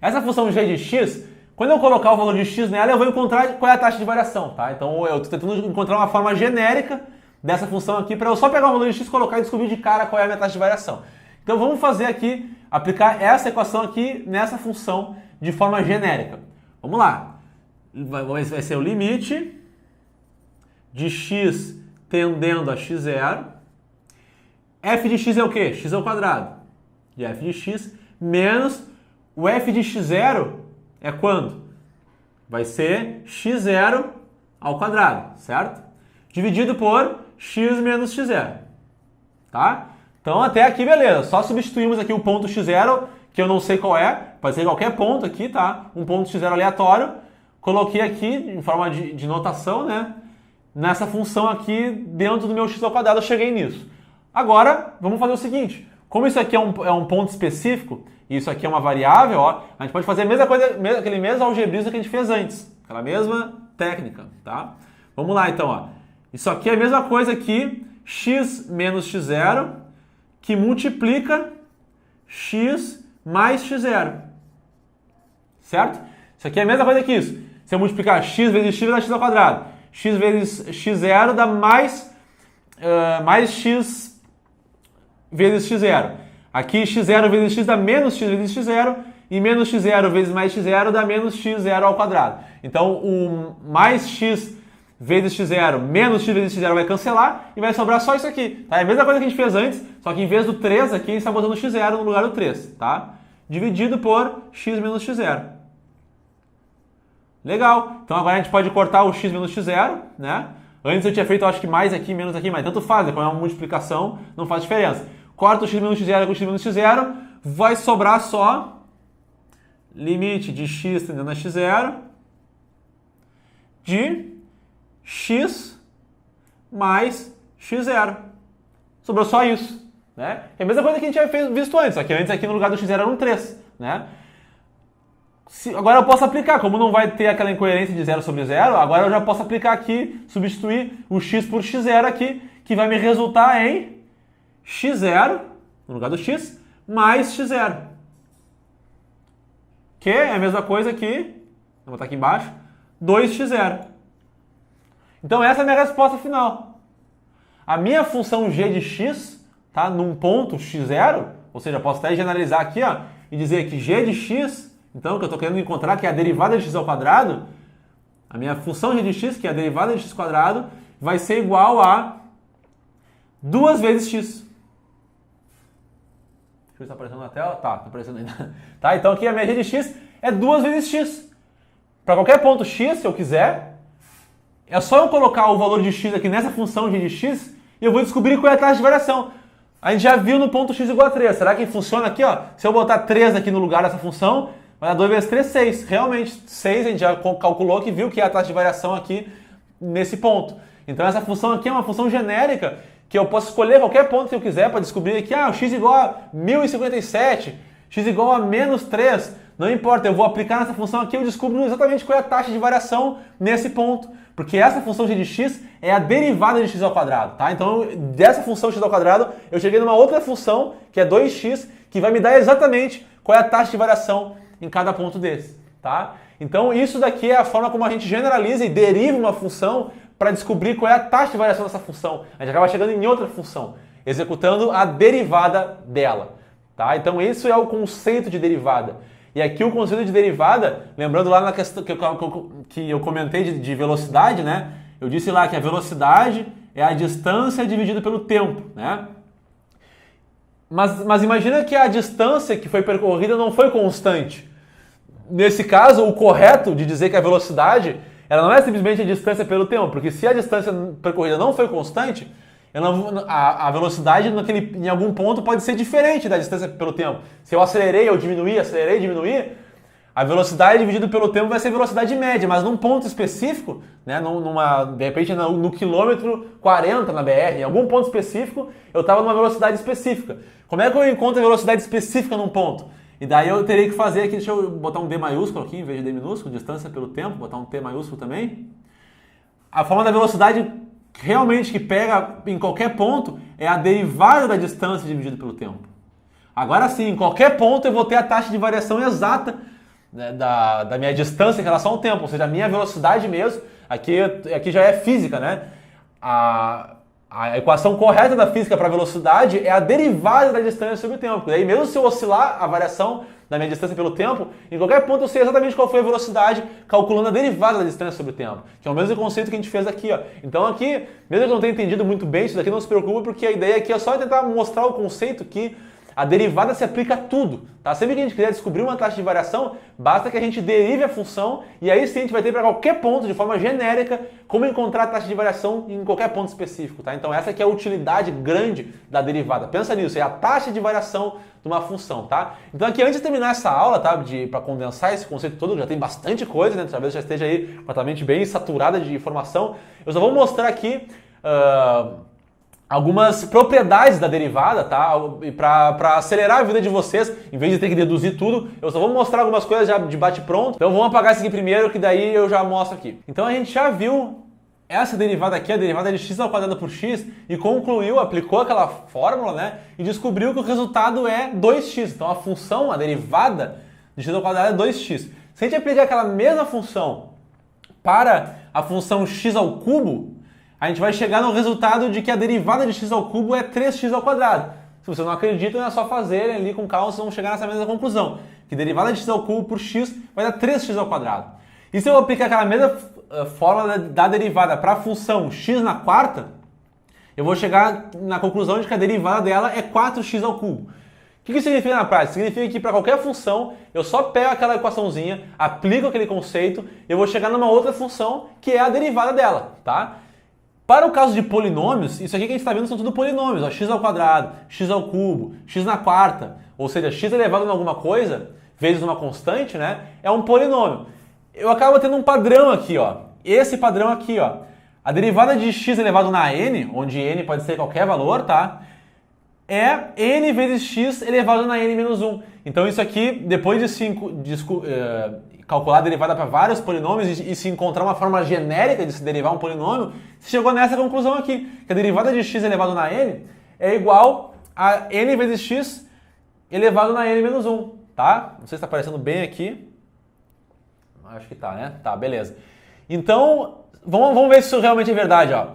Essa função g de x, quando eu colocar o valor de x nela, eu vou encontrar qual é a taxa de variação, tá? Então eu estou tentando encontrar uma forma genérica dessa função aqui para eu só pegar o valor de x, colocar e descobrir de cara qual é a minha taxa de variação. Então vamos fazer aqui, aplicar essa equação aqui nessa função de forma genérica. Vamos lá. Vai ser o limite de x tendendo a x0. F de x é o quê? X ao quadrado. De f de x menos o f de x0 é quando? Vai ser x0 ao quadrado, certo? Dividido por x menos x0, tá? Então até aqui beleza, só substituímos aqui o ponto x0, que eu não sei qual é, pode ser qualquer ponto aqui, tá? Um ponto x0 aleatório, coloquei aqui em forma de notação, né? Nessa função aqui, dentro do meu x ao quadrado, eu cheguei nisso. Agora, vamos fazer o seguinte, como isso aqui é um ponto específico, e isso aqui é uma variável, ó, a gente pode fazer a mesma coisa, aquele mesmo algebrismo que a gente fez antes, aquela mesma técnica, tá? Vamos lá então, ó. Isso aqui é a mesma coisa que x menos x0, que multiplica x mais x0, certo? Isso aqui é a mesma coisa que isso. Se eu multiplicar x vezes x, vai dar x ao quadrado. X vezes x0 dá mais x vezes x0. Aqui x0 vezes x dá menos x vezes x0, e menos x0 vezes mais x0 dá menos x0 ao quadrado. Então, o mais x vezes x0 menos x vezes x0 vai cancelar e vai sobrar só isso aqui. Tá? É a mesma coisa que a gente fez antes, só que em vez do 3 aqui, a gente está botando x0 no lugar do 3. Tá? Dividido por x menos x0. Legal. Então agora a gente pode cortar o x menos x0, né? Antes eu tinha feito, acho que mais aqui, menos aqui, mas tanto faz, quando é uma multiplicação, não faz diferença. Corta o x menos x0 com o x menos x0, vai sobrar só limite de x tendendo a x0 de x mais x0. Sobrou só isso, né? É a mesma coisa que a gente tinha visto antes, só que antes aqui no lugar do x0 era um 3, né? Agora eu posso aplicar, como não vai ter aquela incoerência de 0 sobre 0, agora eu já posso aplicar aqui, substituir o x por x0 aqui, que vai me resultar em x0, no lugar do x, mais x0. Que é a mesma coisa que, vou botar aqui embaixo, 2x0. Então essa é a minha resposta final. A minha função g de x, tá, num ponto x0, ou seja, eu posso até generalizar aqui, ó, e dizer que g de x, então, que eu estou querendo encontrar, que é a derivada de x ao quadrado, a minha função g de x, que é a derivada de x quadrado, vai ser igual a 2 vezes x. Deixa eu ver se está aparecendo na tela. Tá aparecendo ainda. Tá, então aqui a minha g de x é 2 vezes x. Para qualquer ponto x, se eu quiser, é só eu colocar o valor de x aqui nessa função g de x e eu vou descobrir qual é a taxa de variação. A gente já viu no ponto x igual a 3. Será que funciona aqui? Ó? Se eu botar 3 aqui no lugar dessa função, vai dar 2 vezes 3, 6. Realmente, 6 a gente já calculou que viu que é a taxa de variação aqui nesse ponto. Então essa função aqui é uma função genérica que eu posso escolher qualquer ponto que eu quiser para descobrir que o x igual a 1057, x igual a menos 3. Não importa, eu vou aplicar nessa função aqui e eu descubro exatamente qual é a taxa de variação nesse ponto. Porque essa função g de x é a derivada de x ao quadrado. Tá? Então dessa função x ao quadrado eu cheguei numa outra função que é 2x, que vai me dar exatamente qual é a taxa de variação em cada ponto desse, tá? Então isso daqui é a forma como a gente generaliza e deriva uma função para descobrir qual é a taxa de variação dessa função. A gente acaba chegando em outra função, executando a derivada dela, tá? Então isso é o conceito de derivada. E aqui o conceito de derivada, lembrando lá na questão que eu comentei de velocidade, né? Eu disse lá que a velocidade é a distância dividida pelo tempo, né? Mas imagina que a distância que foi percorrida não foi constante. Nesse caso, o correto de dizer que a velocidade ela não é simplesmente a distância pelo tempo, porque se a distância percorrida não foi constante, a velocidade em algum ponto pode ser diferente da distância pelo tempo. Se eu acelerei ou diminuí, a velocidade dividida pelo tempo vai ser velocidade média, mas num ponto específico, né, de repente no quilômetro 40 na BR, em algum ponto específico, eu estava numa velocidade específica. Como é que eu encontro a velocidade específica num ponto? E daí eu teria que fazer aqui, deixa eu botar um D maiúsculo aqui, em vez de D minúsculo, distância pelo tempo, botar um T maiúsculo também. A forma da velocidade realmente que pega em qualquer ponto é a derivada da distância dividida pelo tempo. Agora sim, em qualquer ponto eu vou ter a taxa de variação exata, né, da minha distância em relação ao tempo, ou seja, a minha velocidade mesmo, aqui já é física, né? A equação correta da física para velocidade é a derivada da distância sobre o tempo. E aí, mesmo se eu oscilar a variação da minha distância pelo tempo, em qualquer ponto eu sei exatamente qual foi a velocidade calculando a derivada da distância sobre o tempo, que é o mesmo conceito que a gente fez aqui, ó. Então aqui, mesmo que eu não tenha entendido muito bem isso daqui, não se preocupe, porque a ideia aqui é só tentar mostrar o conceito que a derivada se aplica a tudo, tá? Sempre que a gente quiser descobrir uma taxa de variação, basta que a gente derive a função e aí sim a gente vai ter para qualquer ponto, de forma genérica, como encontrar a taxa de variação em qualquer ponto específico, tá? Então essa aqui é a utilidade grande da derivada. Pensa nisso, é a taxa de variação de uma função, tá? Então aqui, antes de terminar essa aula, tá? Para condensar esse conceito todo, já tem bastante coisa, né? Talvez já esteja aí com a mente bem saturada de informação. Eu só vou mostrar aqui algumas propriedades da derivada, tá? E para acelerar a vida de vocês, em vez de ter que deduzir tudo, eu só vou mostrar algumas coisas já de bate-pronto. Então vamos apagar isso aqui primeiro, que daí eu já mostro aqui. Então a gente já viu essa derivada aqui, a derivada de x ao quadrado por x, e concluiu, aplicou aquela fórmula, né? E descobriu que o resultado é 2x. Então a função, a derivada de x ao quadrado é 2x. Se a gente aplicar aquela mesma função para a função x ao cubo, a gente vai chegar no resultado de que a derivada de x ao cubo é 3x ao quadrado. Se você não acredita, é só fazer ali com calma, vocês vão chegar nessa mesma conclusão. Que derivada de x ao cubo por x vai dar 3x ao quadrado. E se eu aplicar aquela mesma fórmula da derivada para a função x na quarta, eu vou chegar na conclusão de que a derivada dela é 4x ao cubo. O que isso significa na prática? Significa que para qualquer função, eu só pego aquela equaçãozinha, aplico aquele conceito, eu vou chegar numa outra função que é a derivada dela, tá? Para o caso de polinômios, isso aqui que a gente está vendo são tudo polinômios, ó, x ao quadrado, x ao cubo, x na quarta, ou seja, x elevado em alguma coisa, vezes uma constante, né, é um polinômio. Eu acabo tendo um padrão aqui, ó, esse padrão aqui, ó, a derivada de x elevado na n, onde n pode ser qualquer valor, tá, é n vezes x elevado na n menos 1. Então isso aqui, depois de calcular a derivada para vários polinômios e se encontrar uma forma genérica de se derivar um polinômio, se chegou nessa conclusão aqui, que a derivada de x elevado na n é igual a n vezes x elevado na n menos 1, tá? Não sei se está aparecendo bem aqui. Acho que tá, né? Tá, beleza. Então, vamos ver se isso realmente é verdade, ó.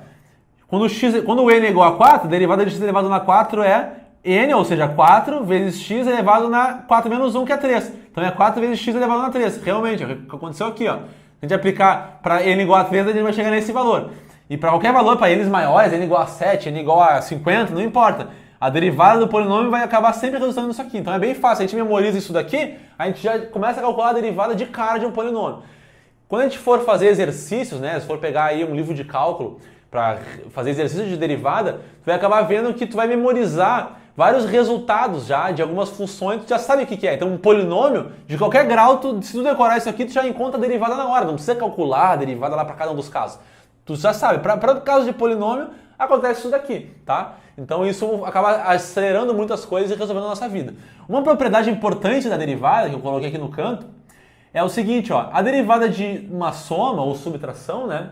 Quando o n é igual a 4, a derivada de x elevado na 4 é n, ou seja, 4 vezes x elevado na 4 menos 1, que é 3. Então é 4 vezes x elevado na 3. Realmente, é o que aconteceu aqui, ó. Se a gente aplicar para n igual a 3, a gente vai chegar nesse valor. E para qualquer valor, para n's maiores, n igual a 7, n igual a 50, não importa. A derivada do polinômio vai acabar sempre resultando nisso aqui. Então é bem fácil, a gente memoriza isso daqui, a gente já começa a calcular a derivada de cara de um polinômio. Quando a gente for fazer exercícios, né, se for pegar aí um livro de cálculo para fazer exercícios de derivada, tu vai acabar vendo que tu vai memorizar vários resultados já de algumas funções, tu já sabe o que é. Então um polinômio de qualquer grau, se tu decorar isso aqui, tu já encontra a derivada na hora, não precisa calcular a derivada lá para cada um dos casos. Tu já sabe, para o caso de polinômio, acontece isso daqui, tá? Então isso acaba acelerando muitas coisas e resolvendo a nossa vida. Uma propriedade importante da derivada, que eu coloquei aqui no canto, é o seguinte, ó, a derivada de uma soma ou subtração, né,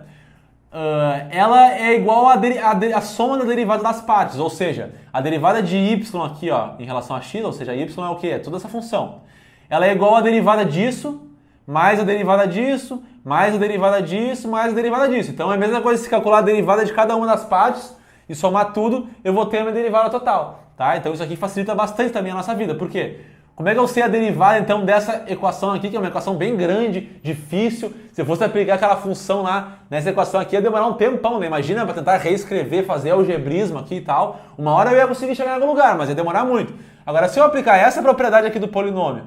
ela é igual a soma da derivada das partes, ou seja, a derivada de y aqui, ó, em relação a x, ou seja, y é o quê? É toda essa função. Ela é igual a derivada disso, mais a derivada disso, mais a derivada disso, mais a derivada disso. Então é a mesma coisa se calcular a derivada de cada uma das partes e somar tudo, eu vou ter a minha derivada total, tá? Então isso aqui facilita bastante também a nossa vida. Por quê? Como é que eu sei a derivada, então, dessa equação aqui, que é uma equação bem grande, difícil? Se eu fosse aplicar aquela função lá nessa equação aqui, ia demorar um tempão, né? Imagina, para tentar reescrever, fazer algebrismo aqui e tal. Uma hora eu ia conseguir chegar em algum lugar, mas ia demorar muito. Agora, se eu aplicar essa propriedade aqui do polinômio,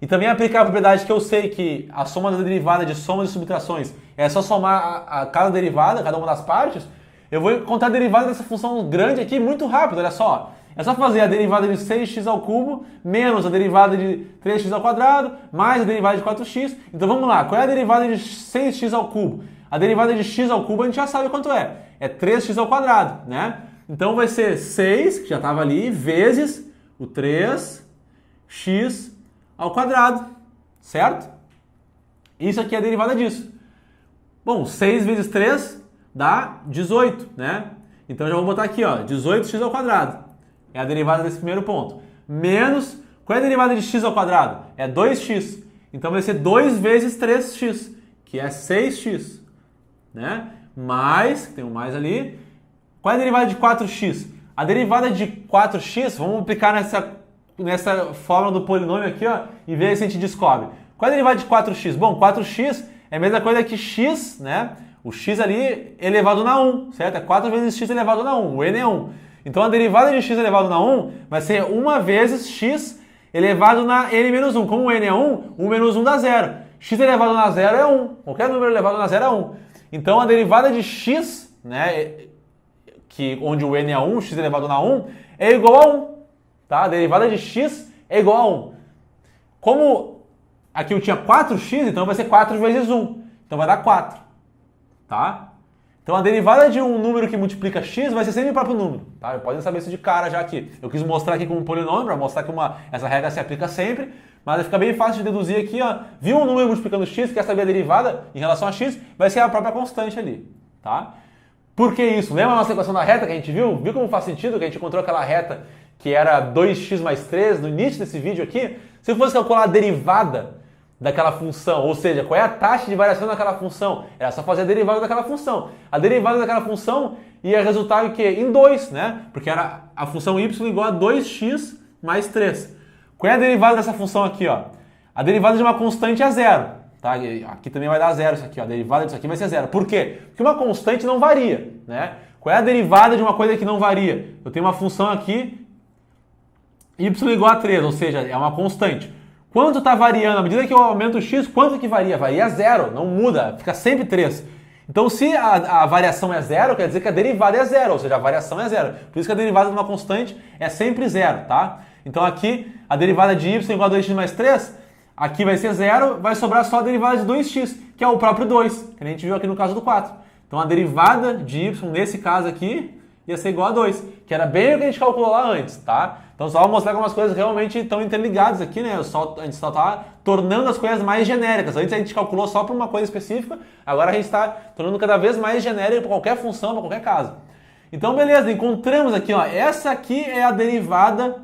e também aplicar a propriedade que eu sei que a soma da derivada de soma de subtrações é só somar a cada derivada, cada uma das partes, eu vou encontrar a derivada dessa função grande aqui muito rápido, olha só. É só fazer a derivada de 6x ao cubo menos a derivada de 3x ao quadrado mais a derivada de 4x. Então vamos lá, qual é a derivada de 6x ao cubo? A derivada de x ao cubo a gente já sabe quanto é. É 3x ao quadrado, né? Então vai ser 6, que já estava ali, vezes o 3x ao quadrado, certo? Isso aqui é a derivada disso. Bom, 6 vezes 3 dá 18, né? Então já vou botar aqui, ó, 18x ao quadrado. É a derivada desse primeiro ponto. Menos, qual é a derivada de x ao quadrado? É 2x. Então vai ser 2 vezes 3x, que é 6x, né? Mais, tem um mais ali. Qual é a derivada de 4x? A derivada de 4x, vamos aplicar nessa fórmula do polinômio aqui, ó, e ver se a gente descobre. Qual é a derivada de 4x? Bom, 4x é a mesma coisa que x, né? O x ali elevado na 1, certo? É 4 vezes x elevado na 1, o n é 1. Então a derivada de x elevado na 1 vai ser 1 vezes x elevado na n menos 1. Como o n é 1, 1 menos 1 dá 0. X elevado na 0 é 1. Qualquer número elevado na 0 é 1. Então a derivada de x, né, onde o n é 1, x elevado na 1, é igual a 1. Tá? A derivada de x é igual a 1. Como aqui eu tinha 4x, então vai ser 4 vezes 1. Então vai dar 4. Tá? Então a derivada de um número que multiplica x vai ser sempre o próprio número. Tá? Podem saber isso de cara já aqui. Eu quis mostrar aqui com um polinômio, para mostrar que essa regra se aplica sempre, mas fica bem fácil de deduzir aqui. Ó. Viu um número multiplicando x, quer saber a derivada em relação a x, vai ser a própria constante ali. Tá? Por que isso? Lembra a nossa equação da reta que a gente viu? Viu como faz sentido que a gente encontrou aquela reta que era 2x mais 3 no início desse vídeo aqui? Se eu fosse calcular a derivada daquela função, ou seja, qual é a taxa de variação daquela função? Era só fazer a derivada daquela função. A derivada daquela função ia resultar em quê? Em 2, né? Porque era a função y igual a 2x mais 3. Qual é a derivada dessa função aqui, ó? A derivada de uma constante é 0. Tá? Aqui também vai dar 0 isso aqui, ó. A derivada disso aqui vai ser 0. Por quê? Porque uma constante não varia, né? Qual é a derivada de uma coisa que não varia? Eu tenho uma função aqui, y igual a 3, ou seja, é uma constante. Quanto está variando? À medida que eu aumento o x, quanto que varia? Varia 0, não muda, fica sempre 3. Então, se a variação é 0, quer dizer que a derivada é 0, ou seja, a variação é 0. Por isso que a derivada de uma constante é sempre 0, tá? Então, aqui, a derivada de y igual a 2x mais 3, aqui vai ser 0, vai sobrar só a derivada de 2x, que é o próprio 2, que a gente viu aqui no caso do 4. Então, a derivada de y, nesse caso aqui, ia ser igual a 2, que era bem o que a gente calculou lá antes, tá? Então só vou mostrar como as coisas realmente estão interligadas aqui, né? A gente só está tornando as coisas mais genéricas. Antes a gente calculou só para uma coisa específica, agora a gente está tornando cada vez mais genérico para qualquer função, para qualquer caso. Então beleza, encontramos aqui, ó, essa aqui é a derivada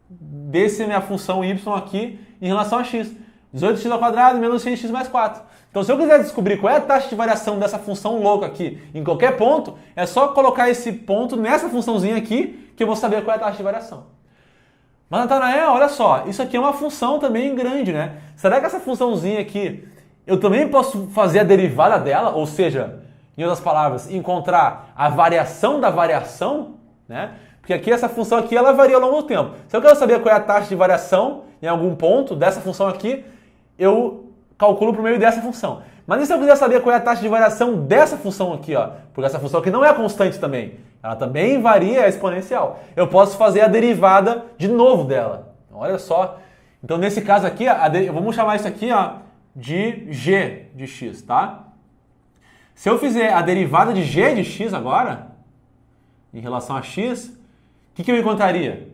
desse minha função y aqui em relação a x. 18x ao quadrado menos 6x mais 4. Então se eu quiser descobrir qual é a taxa de variação dessa função louca aqui em qualquer ponto, é só colocar esse ponto nessa funçãozinha aqui que eu vou saber qual é a taxa de variação. Mas Natanael, olha só, isso aqui é uma função também grande, né? Será que essa funçãozinha aqui, eu também posso fazer a derivada dela? Ou seja, em outras palavras, encontrar a variação da variação, né? Porque aqui essa função aqui, ela varia ao longo do tempo. Se eu quero saber qual é a taxa de variação em algum ponto dessa função aqui, eu calculo por meio dessa função. Mas e se eu quiser saber qual é a taxa de variação dessa função aqui, ó? Porque essa função aqui não é constante também. Ela também varia, é exponencial. Eu posso fazer a derivada de novo dela. Olha só. Então, nesse caso aqui, vamos chamar isso aqui, ó, de g de x, tá? Se eu fizer a derivada de g de x agora, em relação a x, o que eu encontraria?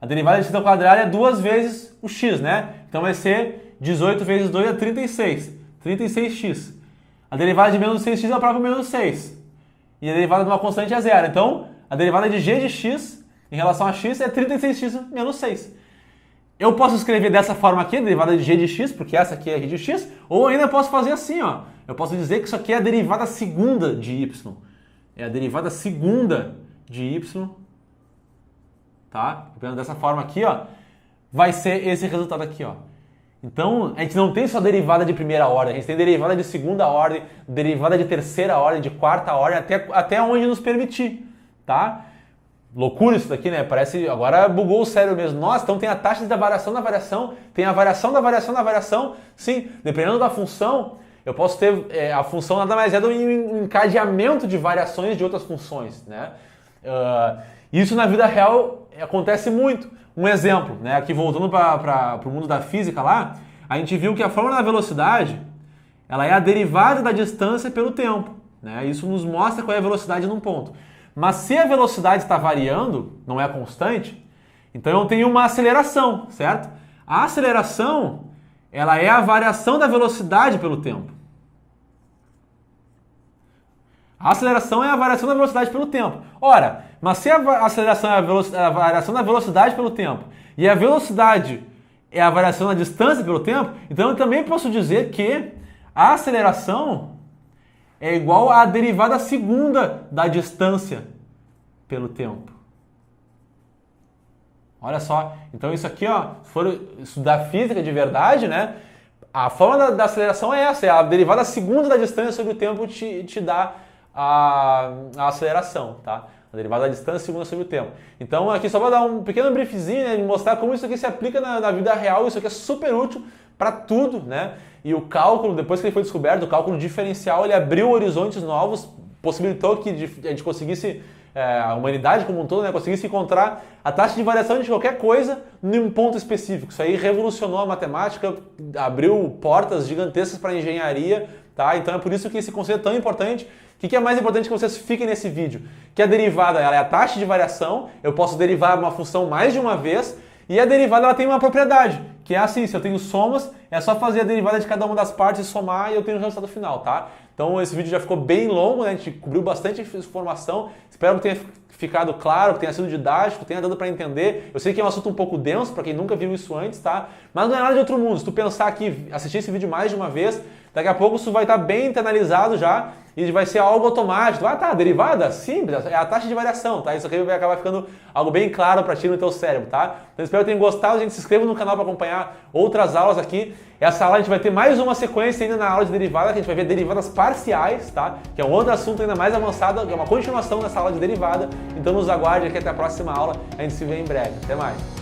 A derivada de x ao quadrado é 2 vezes o x, né? Então vai ser 18 vezes 2 é 36. 36x. A derivada de menos 6x é o próprio menos 6. E a derivada de uma constante é 0. Então, a derivada de g de x em relação a x é 36x menos 6. Eu posso escrever dessa forma aqui, a derivada de g de x, porque essa aqui é g de x, ou ainda posso fazer assim, ó. Eu posso dizer que isso aqui é a derivada segunda de y. É a derivada segunda de y, tá? Dessa forma aqui, ó, vai ser esse resultado aqui, ó. Então, a gente não tem só derivada de primeira ordem, a gente tem derivada de segunda ordem, derivada de terceira ordem, de quarta ordem, até onde nos permitir, tá? Loucura isso daqui, né? Parece, agora bugou o cérebro mesmo. Nossa, então tem a taxa da variação da variação, tem a variação da variação da variação. Sim, dependendo da função, eu posso ter, a função nada mais é do encadeamento de variações de outras funções, né? Isso na vida real acontece muito. Um exemplo, né? Aqui voltando para o mundo da física lá, a gente viu que a fórmula da velocidade, ela é a derivada da distância pelo tempo, né? Isso nos mostra qual é a velocidade num ponto. Mas se a velocidade está variando, não é constante, então eu tenho uma aceleração, certo? A aceleração, ela é a variação da velocidade pelo tempo. A aceleração é a variação da velocidade pelo tempo. Ora, mas se a aceleração é a variação da velocidade pelo tempo e a velocidade é a variação da distância pelo tempo, então eu também posso dizer que a aceleração é igual à derivada segunda da distância pelo tempo. Olha só, então isso aqui, ó, se for estudar física de verdade, né? A forma da aceleração é essa, é a derivada segunda da distância sobre o tempo te dá a aceleração, tá? A derivada da distância segunda sobre o tempo. Então aqui só para dar um pequeno briefzinho, né, e mostrar como isso aqui se aplica na vida real, isso aqui é super útil para tudo, né? E o cálculo, depois que ele foi descoberto, o cálculo diferencial, ele abriu horizontes novos, possibilitou que a gente conseguisse, a humanidade como um todo, né, conseguisse encontrar a taxa de variação de qualquer coisa num ponto específico. Isso aí revolucionou a matemática, abriu portas gigantescas para a engenharia, tá? Então é por isso que esse conceito é tão importante. O que é mais importante que vocês fiquem nesse vídeo? Que a derivada ela é a taxa de variação, eu posso derivar uma função mais de uma vez, e a derivada ela tem uma propriedade, que é assim, se eu tenho somas, é só fazer a derivada de cada uma das partes e somar e eu tenho o resultado final, tá? Então esse vídeo já ficou bem longo, né? A gente cobriu bastante informação, espero que tenha ficado claro, que tenha sido didático, tenha dado para entender. Eu sei que é um assunto um pouco denso para quem nunca viu isso antes, tá? Mas não é nada de outro mundo. Se tu pensar aqui, assistir esse vídeo mais de uma vez, daqui a pouco isso vai estar bem internalizado já e vai ser algo automático. Ah, tá, derivada? Simples, é a taxa de variação, tá? Isso aqui vai acabar ficando algo bem claro para ti no teu cérebro, tá? Então espero que tenham gostado, a gente se inscreva no canal para acompanhar outras aulas aqui. Essa aula a gente vai ter mais uma sequência ainda na aula de derivada, que a gente vai ver derivadas parciais, tá? Que é um outro assunto ainda mais avançado, que é uma continuação dessa aula de derivada. Então nos aguarde aqui até a próxima aula, a gente se vê em breve. Até mais!